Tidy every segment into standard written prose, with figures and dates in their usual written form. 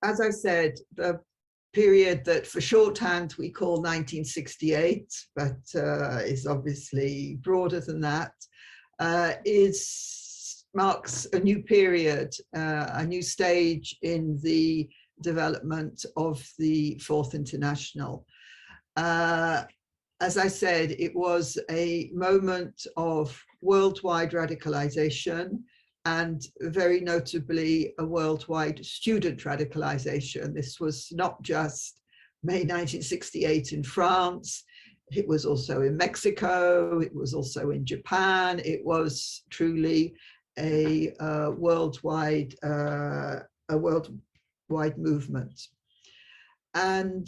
as I said, the period that for shorthand we call 1968, but is obviously broader than that, marks a new period, a new stage in the development of the Fourth International. As I said, it was a moment of worldwide radicalization, and very notably a worldwide student radicalization. This was not just May 1968 in France, it was also in Mexico, it was also in Japan. It was truly a worldwide movement. And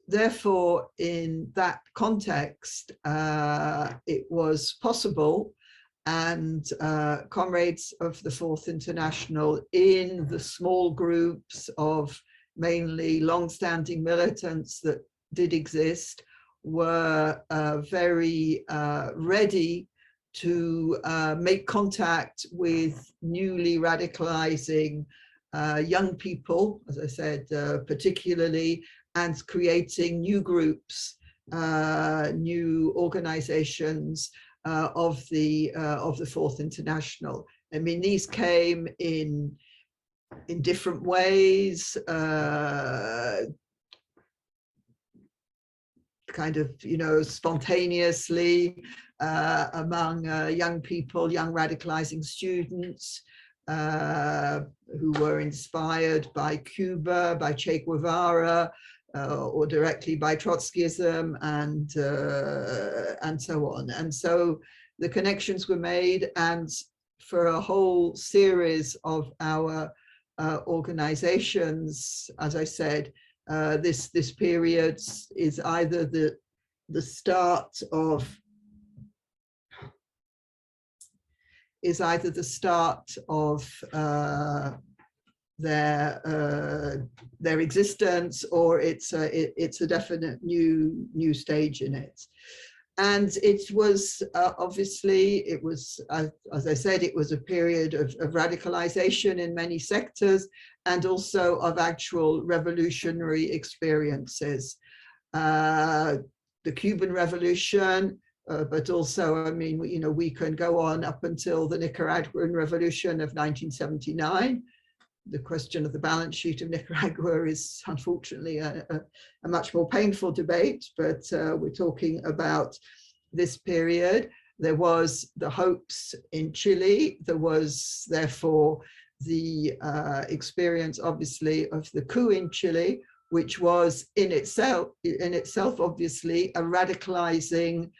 therefore, in that context, it was possible, and comrades of the Fourth International, in the small groups of mainly long-standing militants that did exist, were very ready to make contact with newly radicalizing young people, as I said, particularly, and creating new groups, new organizations of the Fourth International. I mean, these came in different ways, kind of, you know, spontaneously among young people, young radicalizing students who were inspired by Cuba, by Che Guevara, or directly by Trotskyism, and so on. And so the connections were made, and for a whole series of our organizations, as I said, this period is either the start of their existence, or it's a definite new stage in it. And it was obviously, it was, as I said, it was a period of radicalization in many sectors, and also of actual revolutionary experiences. The Cuban Revolution, but also, I mean, you know, we can go on up until the Nicaraguan Revolution of 1979. The question of the balance sheet of Nicaragua is unfortunately a much more painful debate, but we're talking about this period. There was the hopes in Chile. There was therefore the experience, obviously, of the coup in Chile, which was in itself obviously a radicalizing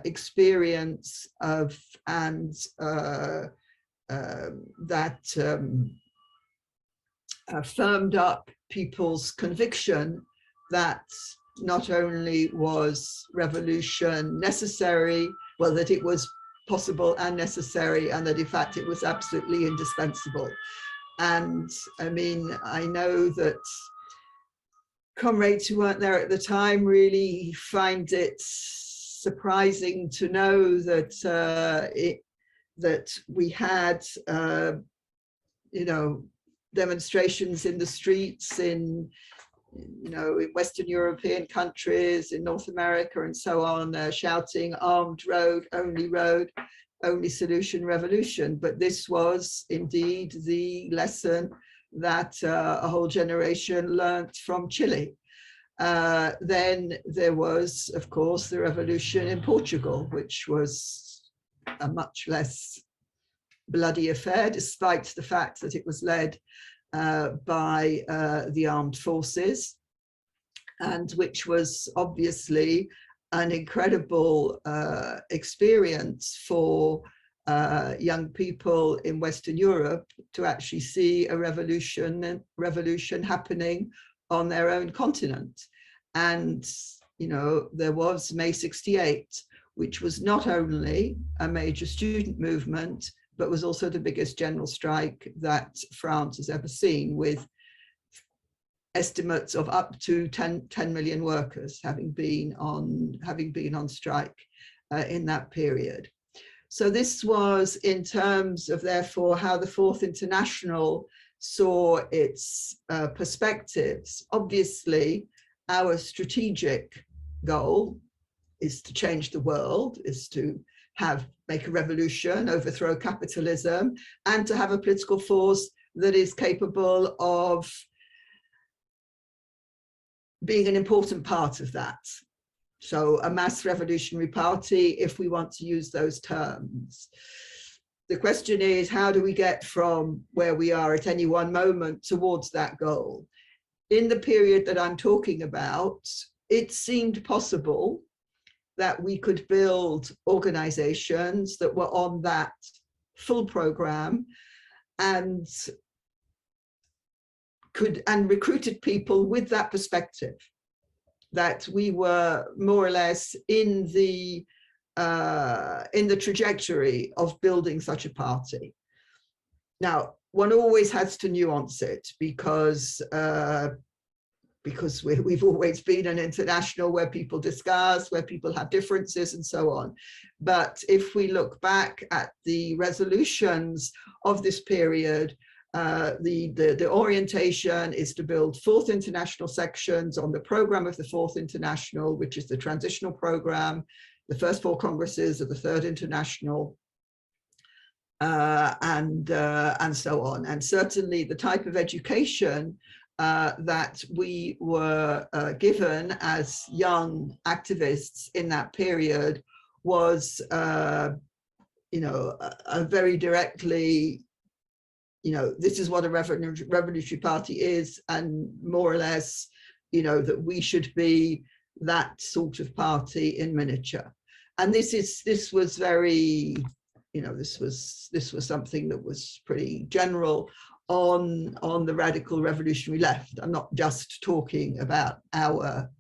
experience of, and that firmed up people's conviction that not only was revolution necessary, well, that it was possible and necessary, and that in fact it was absolutely indispensable. And I mean, I know that comrades who weren't there at the time really find it surprising to know that that we had you know, demonstrations in the streets in, you know, in Western European countries, in North America and so on, shouting armed road, only solution revolution. But this was indeed the lesson that a whole generation learnt from Chile. Then there was, of course, the revolution in Portugal, which was a much less bloody affair, despite the fact that it was led by the armed forces, and which was obviously an incredible experience for young people in Western Europe to actually see a revolution happening on their own continent. And, you know, there was May 68, which was not only a major student movement, but was also the biggest general strike that France has ever seen, with estimates of up to 10 million workers having been on strike in that period. So this was, in terms of therefore how the Fourth International saw its perspectives. Obviously, our strategic goal is to change the world, is to make a revolution, overthrow capitalism, and to have a political force that is capable of being an important part of that. So a mass revolutionary party, if we want to use those terms. The question is, how do we get from where we are at any one moment towards that goal? In the period that I'm talking about, it seemed possible that we could build organizations that were on that full program and recruited people with that perspective, that we were more or less in the trajectory of building such a party. Now, one always has to nuance it because we've always been an international where people discuss, where people have differences and so on. But if we look back at the resolutions of this period, the orientation is to build fourth international sections on the program of the fourth international, which is the transitional program, the first four congresses of the third international, and so on. And certainly the type of education that we were given as young activists in that period was, a very directly, this is what a revolutionary party is, and more or less, that we should be that sort of party in miniature. And this was very, this was something that was pretty general on the radical revolutionary left. I'm not just talking about our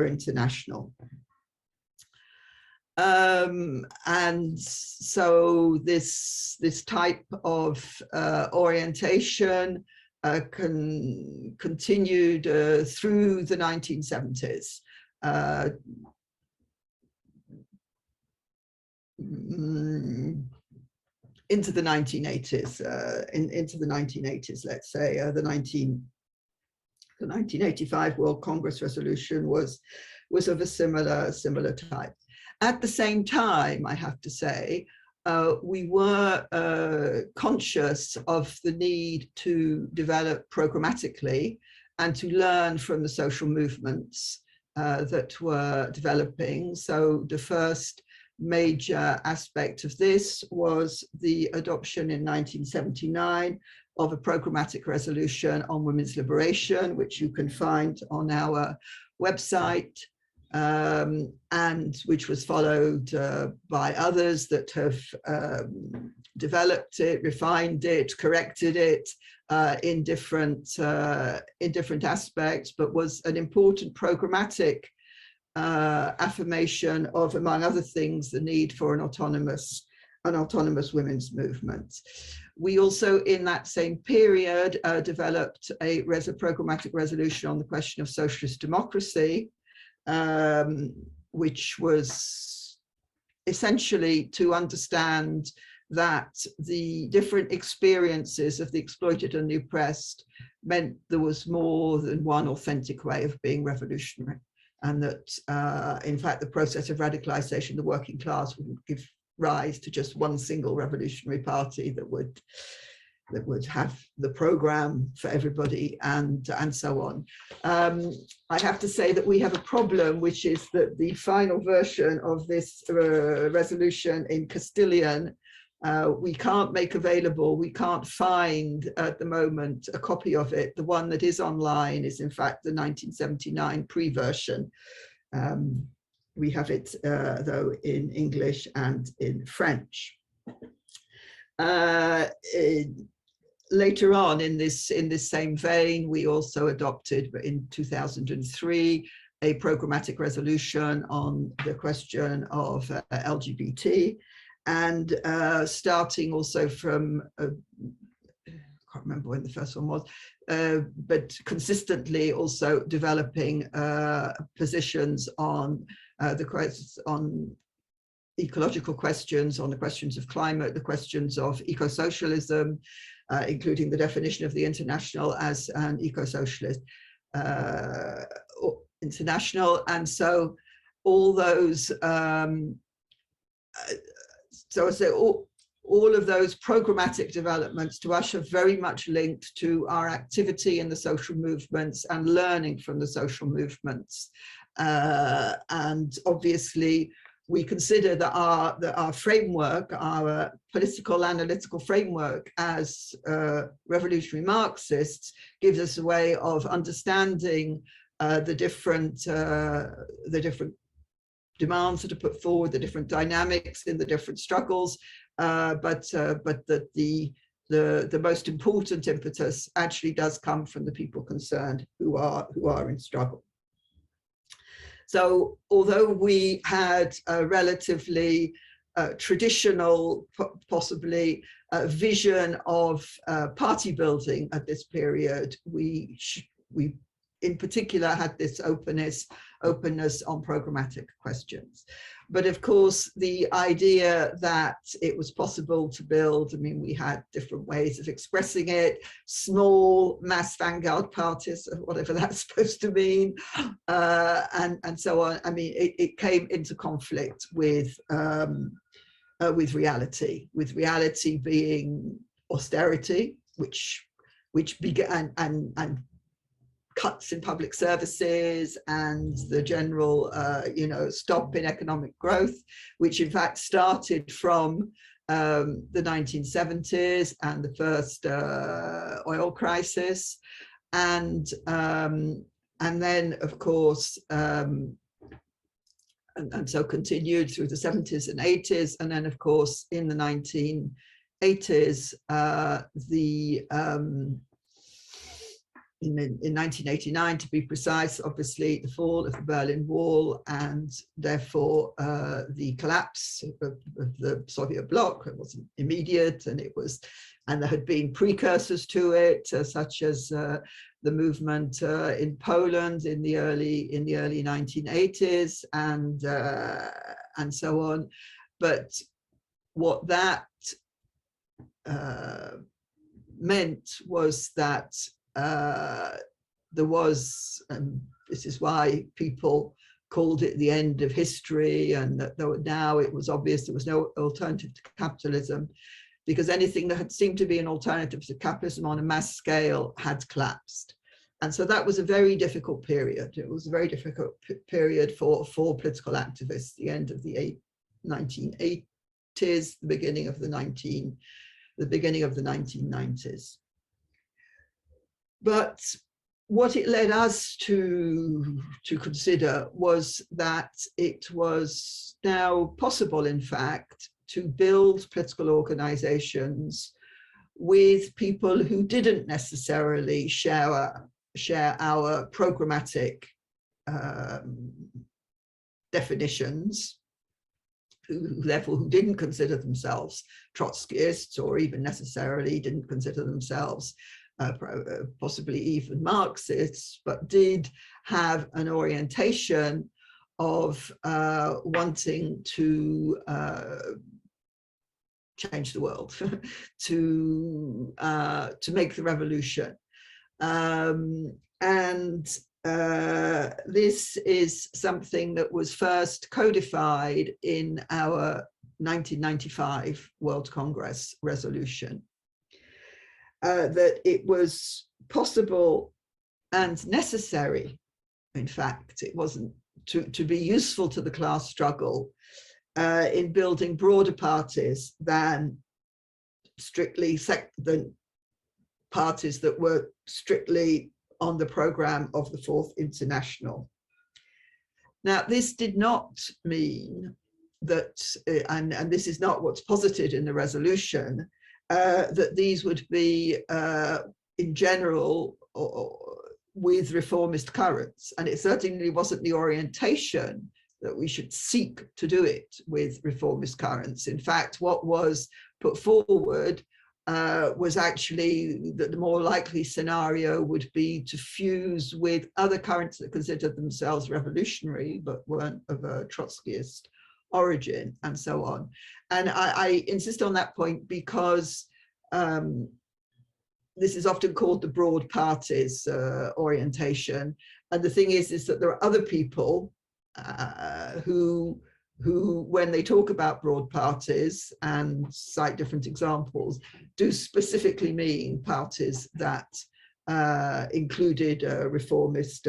international. And so this type of orientation continued through the 1970s. Into the 1980s, into the 1980s, let's say. The 1985 World Congress resolution was of a similar type. At the same time, I have to say, we were conscious of the need to develop programmatically and to learn from the social movements that were developing. So the first major aspect of this was the adoption in 1979 of a programmatic resolution on women's liberation, which you can find on our website, and which was followed by others that have developed it, refined it, corrected it in different aspects, but was an important programmatic affirmation of, among other things, the need for an autonomous women's movement. We also, in that same period, developed a programmatic resolution on the question of socialist democracy, which was essentially to understand that the different experiences of the exploited and the oppressed meant there was more than one authentic way of being revolutionary. And that, in fact, the process of radicalization, the working class, wouldn't give rise to just one single revolutionary party that would have the program for everybody and so on. I have to say that we have a problem, which is that the final version of this resolution in Castilian, we can't make available. We can't find at the moment a copy of it. The one that is online is in fact the 1979 pre-version. We have it though in English and in French. Later on in this same vein, we also adopted in 2003 a programmatic resolution on the question of LGBT. And starting also from, I can't remember when the first one was, but consistently also developing positions on ecological questions, on the questions of climate, the questions of eco-socialism, including the definition of the International as an eco-socialist international. And so all those, so I say all of those programmatic developments to us are very much linked to our activity in the social movements and learning from the social movements. And obviously, we consider that our framework, our political analytical framework as revolutionary Marxists, gives us a way of understanding the different demands that are put forward, the different dynamics in the different struggles, but that the most important impetus actually does come from the people concerned who are in struggle. So although we had a relatively traditional, possibly, vision of party building at this period, we in particular had this openness on programmatic questions. But of course, the idea that it was possible to build, I mean, we had different ways of expressing it, small mass vanguard parties, whatever that's supposed to mean, and so on. I mean, it came into conflict with reality being austerity, which began, and cuts in public services and the general, stop in economic growth, which in fact started from the 1970s and the first oil crisis, and then of course, and so continued through the 70s and 80s, and then of course in the 1980s, in 1989, to be precise, obviously the fall of the Berlin Wall and therefore the collapse of the Soviet bloc. It wasn't immediate, and there had been precursors to it, such as the movement in Poland in the early 1980s, and so on. But what that meant was that there was, and this is why people called it the end of history, and that now it was obvious there was no alternative to capitalism, because anything that had seemed to be an alternative to capitalism on a mass scale had collapsed. And so that was a very difficult period. It was a very difficult period for political activists, the end of the 1980s, the beginning of the 1990s. But what it led us to consider was that it was now possible, in fact, to build political organizations with people who didn't necessarily share our programmatic definitions, who didn't consider themselves Trotskyists, or even necessarily didn't consider themselves possibly even Marxists, but did have an orientation of wanting to change the world, to make the revolution. This is something that was first codified in our 1995 World Congress resolution. That it was possible and necessary, in fact, it wasn't, to be useful to the class struggle in building broader parties than the parties that were strictly on the program of the Fourth International. Now, this did not mean that, and this is not what's posited in the resolution, that these would be, in general, with reformist currents. And it certainly wasn't the orientation that we should seek to do it with reformist currents. In fact, what was put forward was actually that the more likely scenario would be to fuse with other currents that considered themselves revolutionary, but weren't of a Trotskyist origin, and so on. And I insist on that point because this is often called the broad parties orientation. And the thing is that there are other people who, when they talk about broad parties and cite different examples, do specifically mean parties that included reformist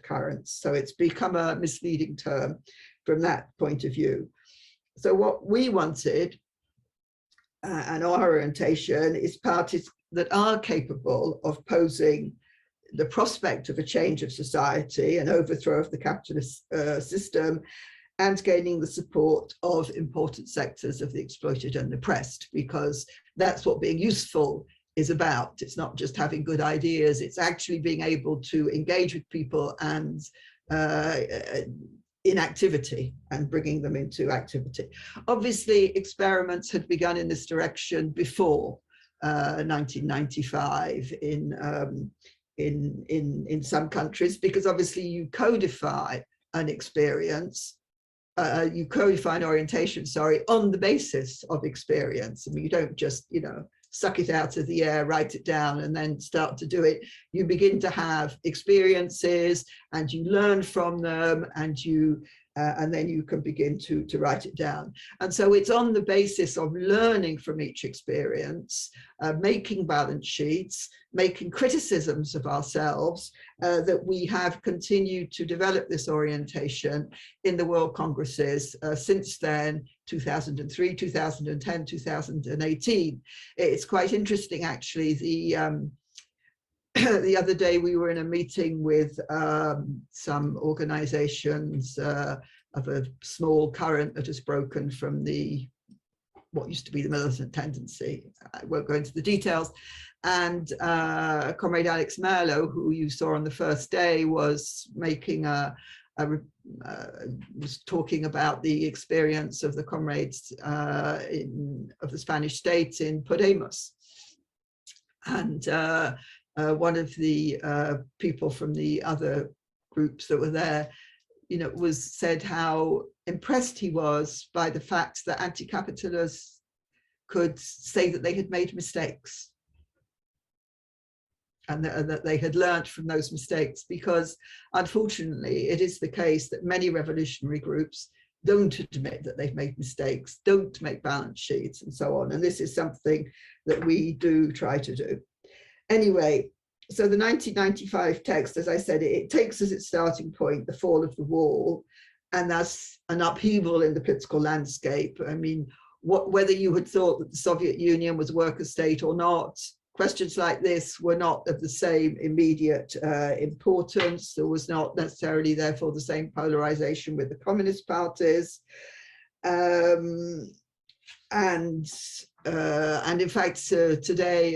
currents. So it's become a misleading term from that point of view. So what we wanted and our orientation is parties that are capable of posing the prospect of a change of society, an overthrow of the capitalist system, and gaining the support of important sectors of the exploited and oppressed, because that's what being useful is about. It's not just having good ideas, it's actually being able to engage with people and in activity and bringing them into activity. Obviously, experiments had begun in this direction before 1995 in some countries, because obviously you codify an experience, you codify an orientation, sorry, on the basis of experience. I mean, you don't just, you know, suck it out of the air, write it down, and then start to do it. You begin to have experiences and you learn from them, and then you can begin to write it down. And so it's on the basis of learning from each experience, making balance sheets, making criticisms of ourselves, that we have continued to develop this orientation in the World Congresses since then, 2003, 2010, 2018. It's quite interesting, actually. The other day we were in a meeting with some organizations of a small current that has broken from what used to be the militant tendency. I won't go into the details. And Comrade Alex Merlo, who you saw on the first day, was making was talking about the experience of the comrades of the Spanish state in Podemos. And one of the people from the other groups that were there, you know, said how impressed he was by the fact that anti-capitalists could say that they had made mistakes, and that they had learned from those mistakes, because unfortunately it is the case that many revolutionary groups don't admit that they've made mistakes, don't make balance sheets, and so on. And this is something that we do try to do. Anyway, so the 1995 text, as I said, it takes as its starting point the fall of the wall, and that's an upheaval in the political landscape. I mean, whether you had thought that the Soviet Union was a worker state or not, questions like this were not of the same immediate importance. There was not necessarily, therefore, the same polarization with the communist parties. And in fact, today,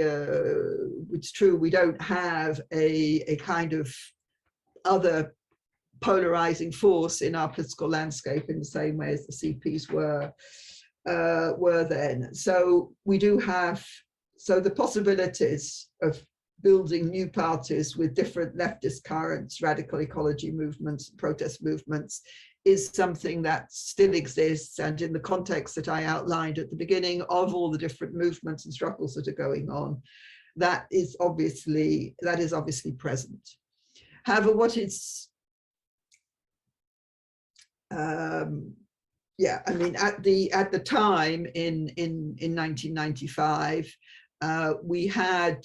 it's true, we don't have a kind of other polarizing force in our political landscape in the same way as the CPs were then. So we do have, so the possibilities of building new parties with different leftist currents, radical ecology movements, protest movements, is something that still exists. And in the context that I outlined at the beginning of all the different movements and struggles that are going on, that is obviously present. However, what is, yeah, I mean, at the time in 1995, we had,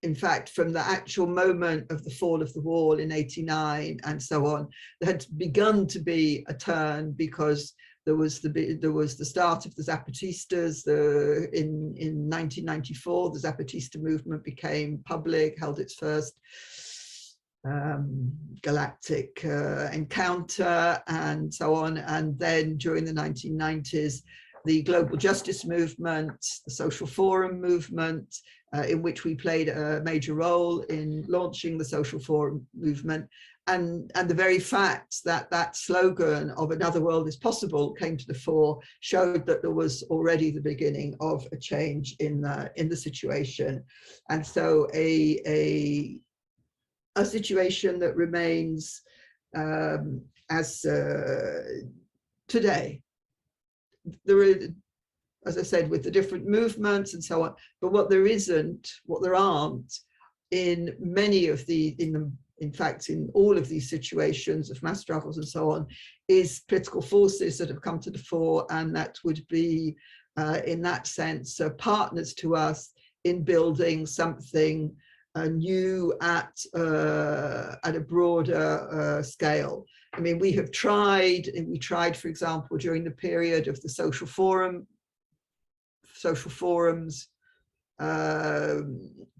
in fact, from the actual moment of the fall of the wall in '89 and so on, there had begun to be a turn, because there was the start of the Zapatistas. In 1994, the Zapatista movement became public, held its first galactic encounter, and so on. And then during the 1990s, the global justice movement, the social forum movement, in which we played a major role in launching the social forum movement. And the very fact that that slogan of another world is possible came to the fore showed that there was already the beginning of a change in the situation. And so a situation that remains as today, there are, as I said, with the different movements and so on, but what there aren't in many of in fact, in all of these situations of mass struggles and so on, is political forces that have come to the fore, and that would be, in that sense, partners to us in building something new at a broader scale. I mean, we tried, for example, during the period of the social forums,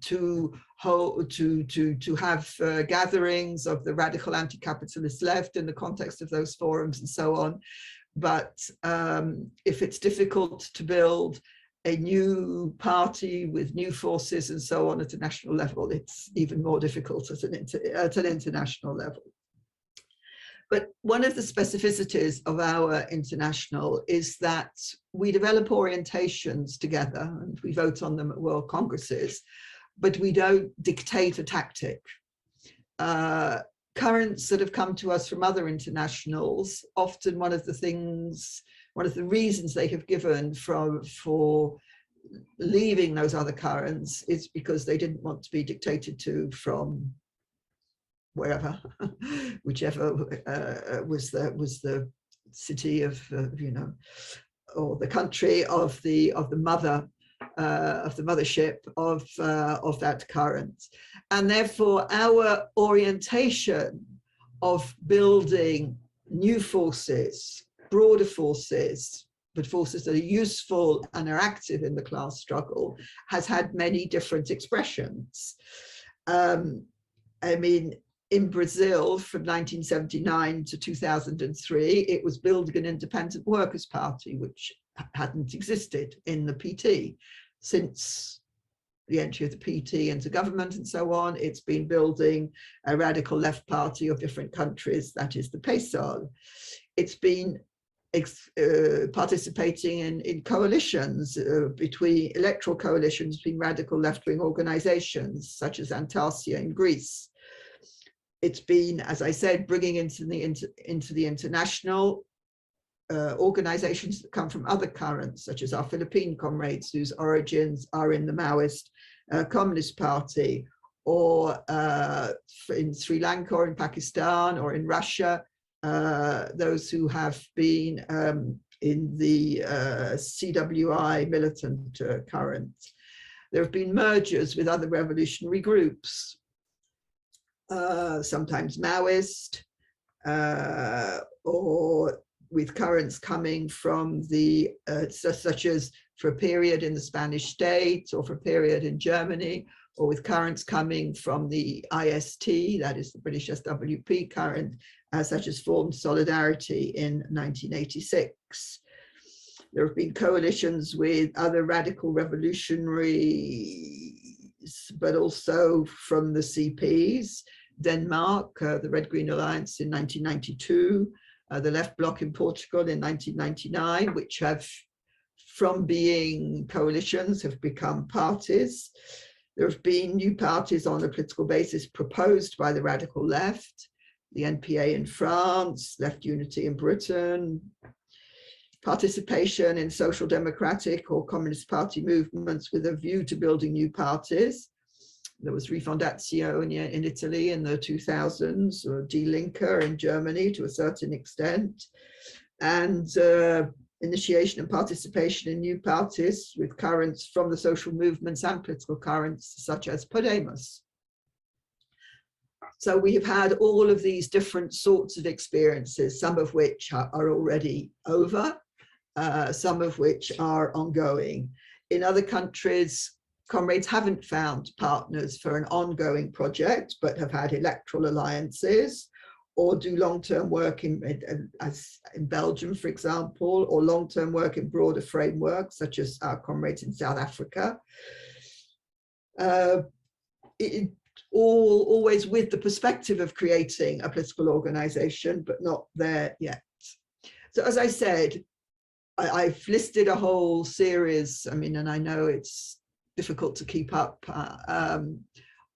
to have gatherings of the radical anti-capitalist left in the context of those forums and so on. But if it's difficult to build a new party with new forces and so on at a national level, it's even more difficult at an international level. But one of the specificities of our international is that we develop orientations together and we vote on them at World Congresses, but we don't dictate a tactic. Currents that have come to us from other internationals, often one of the reasons they have given for leaving those other currents is because they didn't want to be dictated to from wherever, whichever was the city of or the country of the mothership of that current. And therefore our orientation of building new forces, broader forces, but forces that are useful and are active in the class struggle, has had many different expressions. I mean, in Brazil from 1979 to 2003, it was building an independent workers' party, which hadn't existed in the PT. Since the entry of the PT into government and so on, it's been building a radical left party of different countries, that is the PSOL. It's been participating in coalitions, between electoral coalitions between radical left-wing organizations, such as Antasia in Greece. It's been, as I said, bringing into the international organizations that come from other currents, such as our Philippine comrades, whose origins are in the Maoist Communist Party, or in Sri Lanka or in Pakistan or in Russia, those who have been in the CWI militant current. There have been mergers with other revolutionary groups, sometimes Maoist, or with currents coming from the, such as for a period in the Spanish state, or for a period in Germany, or with currents coming from the IST, that is the British SWP current, such as formed Solidarity in 1986. There have been coalitions with other radical revolutionaries, but also from the CPs, Denmark, the Red Green Alliance in 1992, the Left Bloc in Portugal in 1999, which have, from being coalitions, have become parties. There have been new parties on a political basis proposed by the radical left, the NPA in France, Left Unity in Britain, participation in social democratic or communist party movements with a view to building new parties. There was Rifondazione in Italy in the 2000s, or Die Linke in Germany to a certain extent, and initiation and participation in new parties with currents from the social movements and political currents such as Podemos. So we have had all of these different sorts of experiences, some of which are already over, some of which are ongoing. In other countries, comrades haven't found partners for an ongoing project, but have had electoral alliances, or do long-term work as in Belgium, for example, or long-term work in broader frameworks, such as our comrades in South Africa. Always with the perspective of creating a political organization, but not there yet. So as I said, I've listed a whole series, I mean, and I know it's difficult to keep up,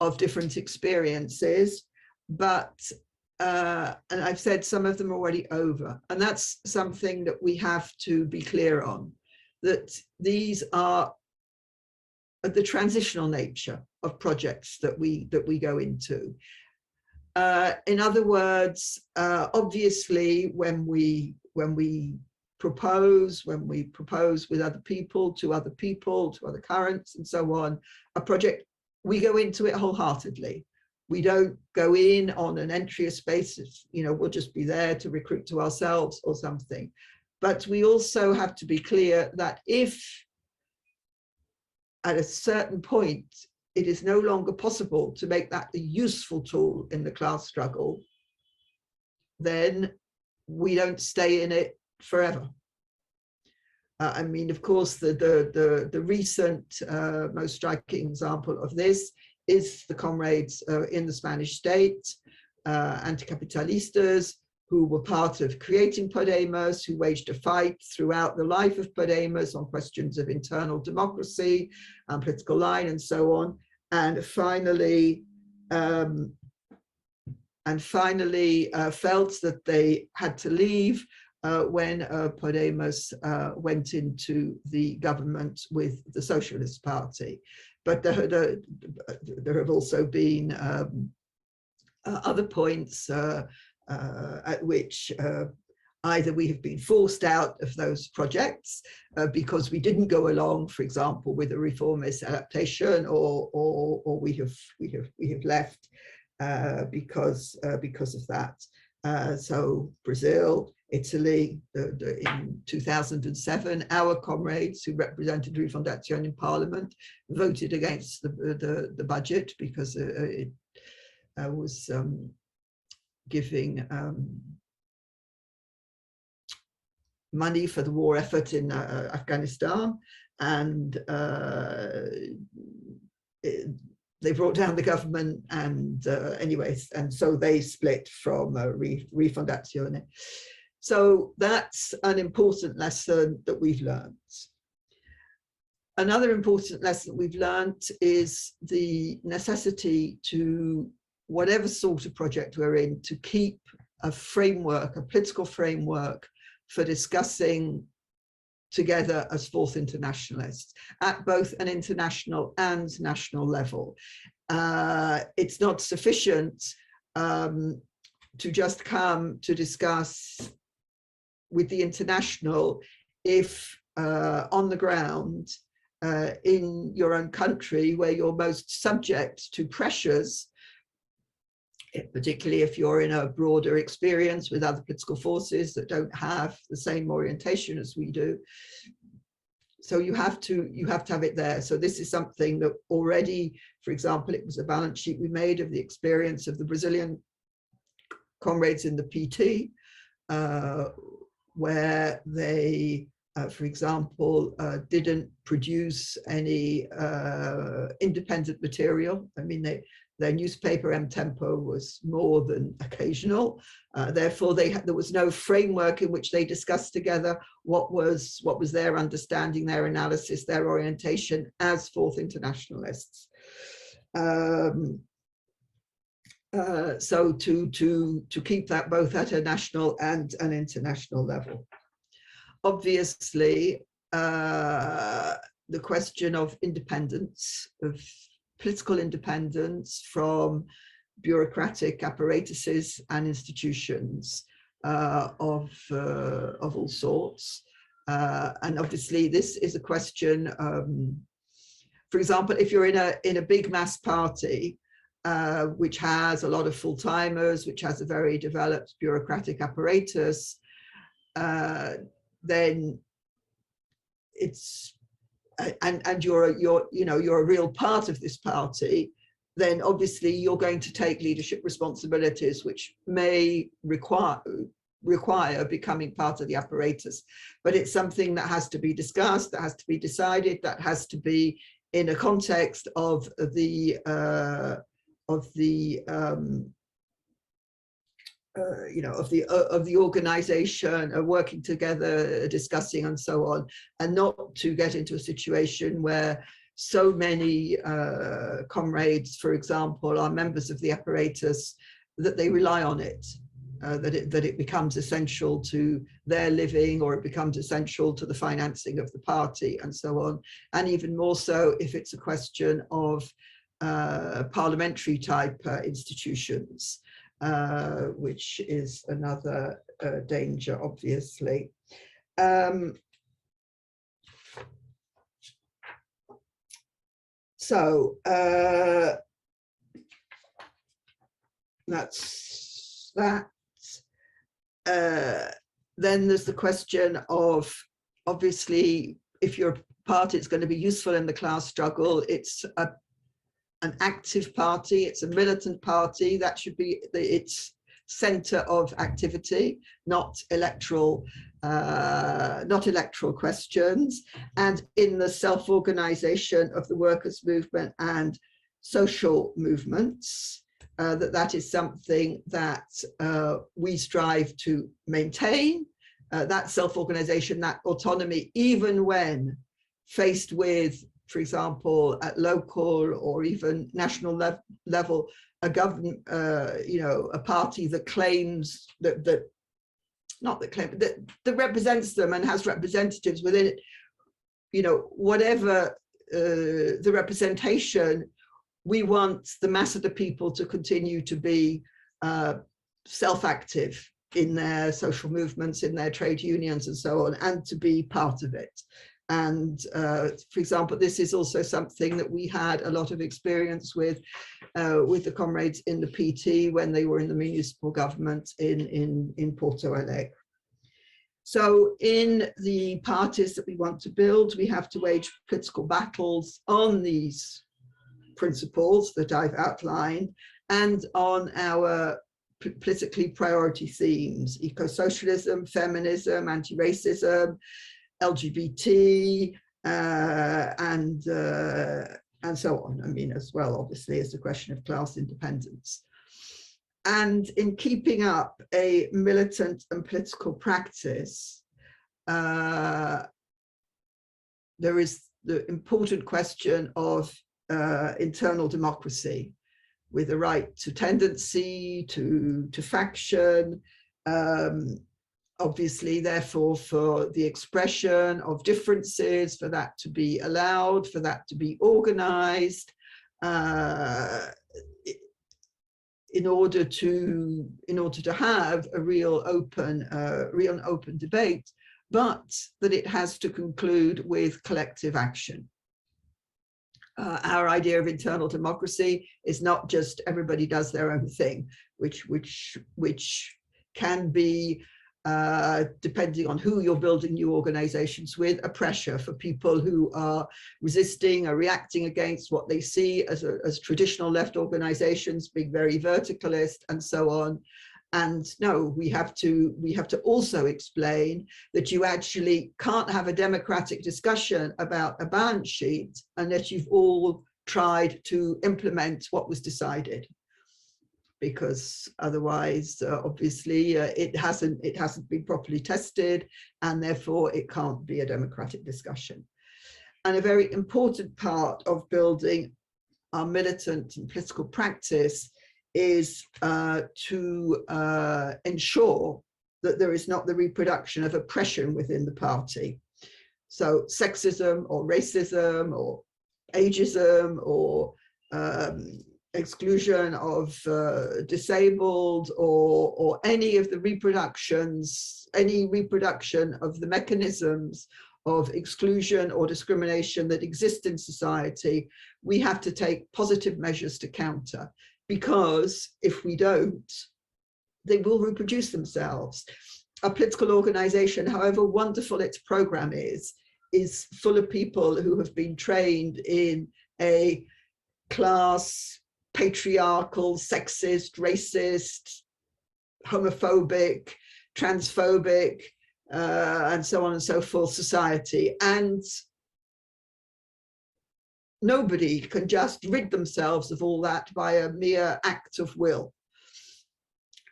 of different experiences, but and I've said some of them are already over. And that's something that we have to be clear on, that these are the transitional nature of projects that we go into. In other words, obviously, when we propose with other people, to other currents and so on, a project, we go into it wholeheartedly. We don't go in on an entryist basis, we'll just be there to recruit to ourselves or something. But we also have to be clear that if at a certain point it is no longer possible to make that a useful tool in the class struggle, then we don't stay in it forever. I mean, of course, the recent most striking example of this is the comrades in the Spanish state, anticapitalistas, who were part of creating Podemos, who waged a fight throughout the life of Podemos on questions of internal democracy and political line and so on, and finally felt that they had to leave when Podemos went into the government with the Socialist Party. But there have also been other points at which either we have been forced out of those projects because we didn't go along, for example, with a reformist adaptation, or we have left because of that. So Brazil, Italy, in 2007, our comrades who represented Reproduction in Parliament voted against the budget because it was giving money for the war effort in Afghanistan, and they brought down the government, and anyways, and so they split from Refundazione. So that's an important lesson that we've learned. Another important lesson we've learned is the necessity to, whatever sort of project we're in, to keep a framework, a political framework for discussing together as Fourth Internationalists at both an international and national level. It's not sufficient to just come to discuss with the international if on the ground in your own country, where you're most subject to pressures, particularly if you're in a broader experience with other political forces that don't have the same orientation as we do. So you have to have it there. So this is something that already, for example, it was a balance sheet we made of the experience of the Brazilian comrades in the PT, where they, for example, didn't produce any independent material. I mean, their newspaper M Tempo was more than occasional. Therefore, there was no framework in which they discussed together what was their understanding, their analysis, their orientation as Fourth Internationalists. So to keep that both at a national and an international level. Obviously, the question of independence, of political independence from bureaucratic apparatuses and institutions of all sorts. And obviously this is a question, for example, if you're in a big mass party, which has a lot of full-timers, which has a very developed bureaucratic apparatus, then it's, and you're a real part of this party, then obviously you're going to take leadership responsibilities, which may require becoming part of the apparatus. But it's something that has to be discussed, that has to be decided, that has to be in a context of the organization, working together, discussing and so on, and not to get into a situation where so many comrades, for example, are members of the apparatus that they rely on it, that it becomes essential to their living, or it becomes essential to the financing of the party, and so on. And even more so if it's a question of parliamentary type institutions, which is another danger, obviously. So that's that. Then there's the question of, obviously, if you're a party, it's going to be useful in the class struggle. It's an active party, it's a militant party. That should be its center of activity, not electoral questions. And in the self-organization of the workers' movement and social movements, that is something that we strive to maintain, that self-organization, that autonomy, even when faced with, for example, at local or even national level, a government, a party that claims that represents them and has representatives within it, whatever the representation, we want the mass of the people to continue to be self-active in their social movements, in their trade unions and so on, and to be part of it. And for example, this is also something that we had a lot of experience with the comrades in the PT when they were in the municipal government in Porto Alegre. So in the parties that we want to build, we have to wage political battles on these principles that I've outlined and on our politically priority themes: eco-socialism, feminism, anti-racism, LGBT, and so on. I mean, as well, obviously, as the question of class independence. And in keeping up a militant and political practice, there is the important question of internal democracy, with the right to tendency, to faction, obviously, therefore, for the expression of differences, for that to be allowed, for that to be organized, in order to have a real open debate, but that it has to conclude with collective action. Our idea of internal democracy is not just everybody does their own thing, which can be, depending on who you're building new organizations with, a pressure for people who are resisting or reacting against what they see as traditional left organizations being very verticalist and so on. And no, we have to also explain that you actually can't have a democratic discussion about a balance sheet unless you've all tried to implement what was decided, because otherwise, obviously, it hasn't been properly tested, and therefore it can't be a democratic discussion. And a very important part of building our militant and political practice is to ensure that there is not the reproduction of oppression within the party. So sexism or racism or ageism or exclusion of disabled or any of the any reproduction of the mechanisms of exclusion or discrimination that exist in society, we have to take positive measures to counter. Because if we don't, they will reproduce themselves. A political organization, however wonderful its program is full of people who have been trained in a class, patriarchal, sexist, racist, homophobic, transphobic, and so on and so forth society. And nobody can just rid themselves of all that by a mere act of will.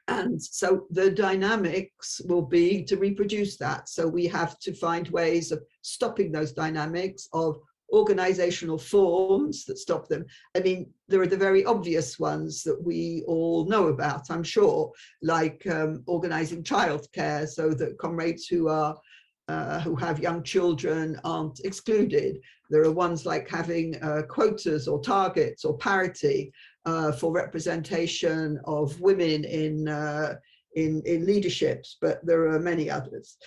And so the dynamics will be to reproduce that. So we have to find ways of stopping those dynamics, of organizational forms that stop them. I mean, there are the very obvious ones that we all know about, I'm sure, like organizing childcare so that comrades who have young children aren't excluded. There are ones like having quotas or targets or parity for representation of women in leaderships, but there are many others.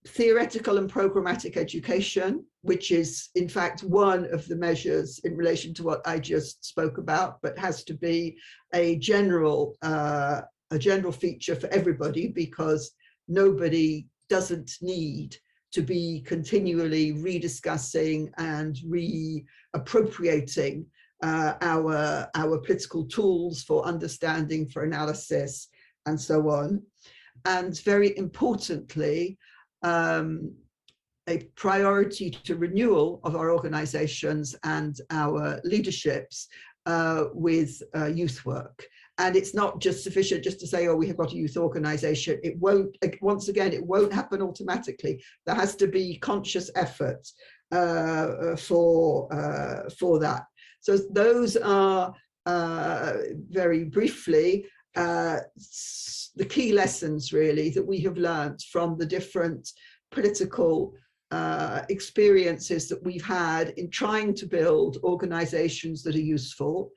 Theoretical and programmatic education, which is in fact one of the measures in relation to what I just spoke about, but has to be a general feature for everybody, because nobody doesn't need to be continually rediscussing and reappropriating our political tools for understanding, for analysis, and so on. And very importantly, a priority to renewal of our organizations and our leaderships with youth work. And it's not just sufficient just to say, oh, we have got a youth organization. It won't, once again, it won't happen automatically. There has to be conscious effort for that. So those are very briefly the key lessons really that we have learned from the different political experiences that we've had in trying to build organizations that are useful,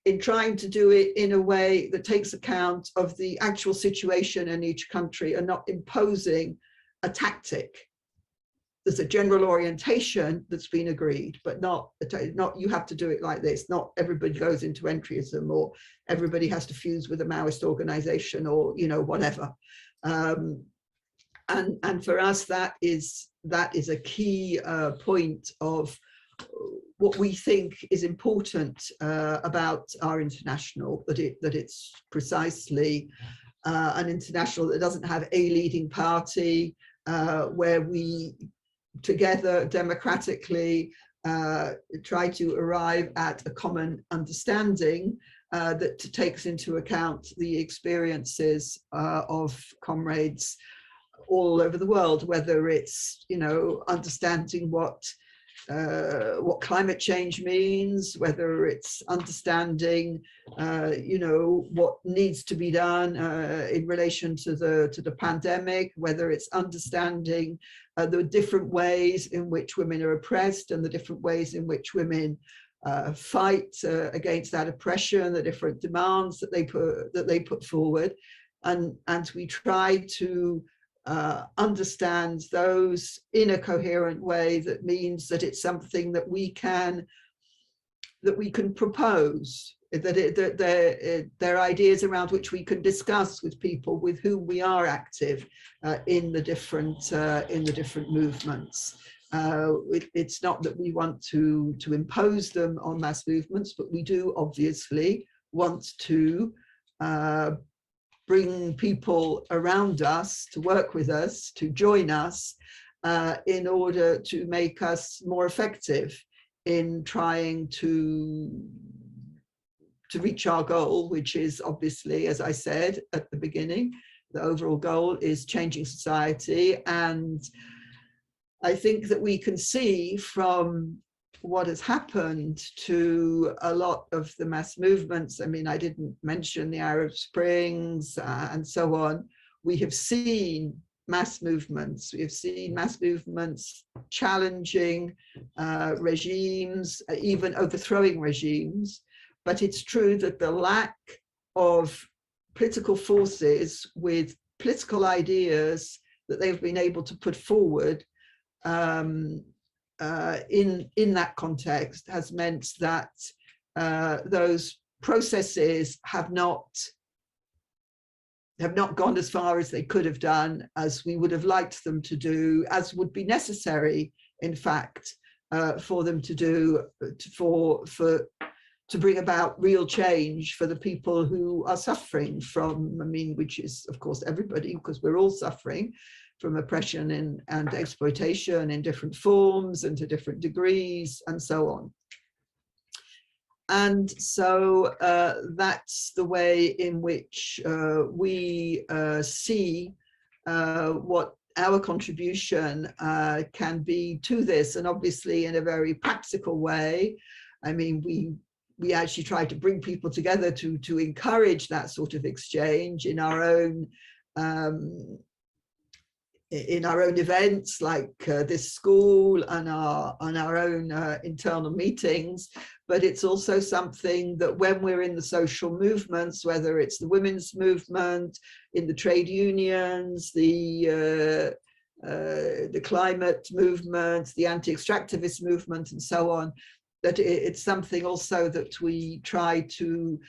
in trying to do it in a way that takes account of the actual situation in each country and not imposing a tactic. There's a general orientation that's been agreed, but not you have to do it like this. Not everybody goes into entryism, or everybody has to fuse with a Maoist organization, or whatever. And for us, that is a key point of what we think is important about our international, that it's precisely an international that doesn't have a leading party, where we together democratically try to arrive at a common understanding that takes into account the experiences of comrades all over the world, whether it's understanding what climate change means, whether it's understanding what needs to be done in relation to the pandemic, whether it's understanding the different ways in which women are oppressed and the different ways in which women fight against that oppression, the different demands that they put forward, and we try to understand those in a coherent way that means that it's something that we can propose, that they're ideas around which we can discuss with people with whom we are active in the different movements. It's not that we want to impose them on mass movements, but we do obviously want to bring people around us to work with us, to join us, in order to make us more effective in trying to reach our goal, which is obviously, as I said at the beginning, the overall goal is changing society. And I think that we can see from what has happened to a lot of the mass movements. I mean, I didn't mention the Arab Springs and so on. We have seen mass movements. We have seen mass movements challenging regimes, even overthrowing regimes. But it's true that the lack of political forces with political ideas that they've been able to put forward in that context has meant that those processes have not gone as far as they could have done, as we would have liked them to do, as would be necessary, in fact, for them to do, to bring about real change for the people who are suffering from, which is, of course, everybody, because we're all suffering from oppression and exploitation in different forms and to different degrees and so on. And so that's the way in which we see what our contribution can be to this, and obviously in a very practical way. I mean, we actually try to bring people together to encourage that sort of exchange in our own events, like this school, and our own internal meetings. But it's also something that when we're in the social movements, whether it's the women's movement, in the trade unions, the climate movement, the anti-extractivist movement, and so on, that it's something also that we try to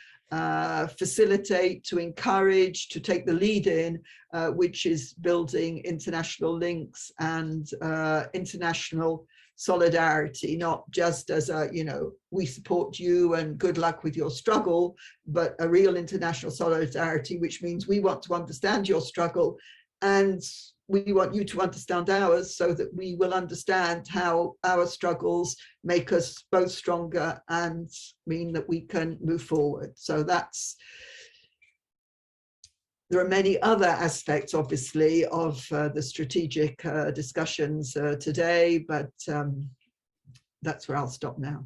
facilitate, to encourage, to take the lead in, which is building international links and international solidarity, not just as a, you know, we support you and good luck with your struggle, but a real international solidarity, which means we want to understand your struggle and we want you to understand ours, so that we will understand how our struggles make us both stronger and mean that we can move forward. So there are many other aspects, obviously, of the strategic discussions today, but that's where I'll stop now.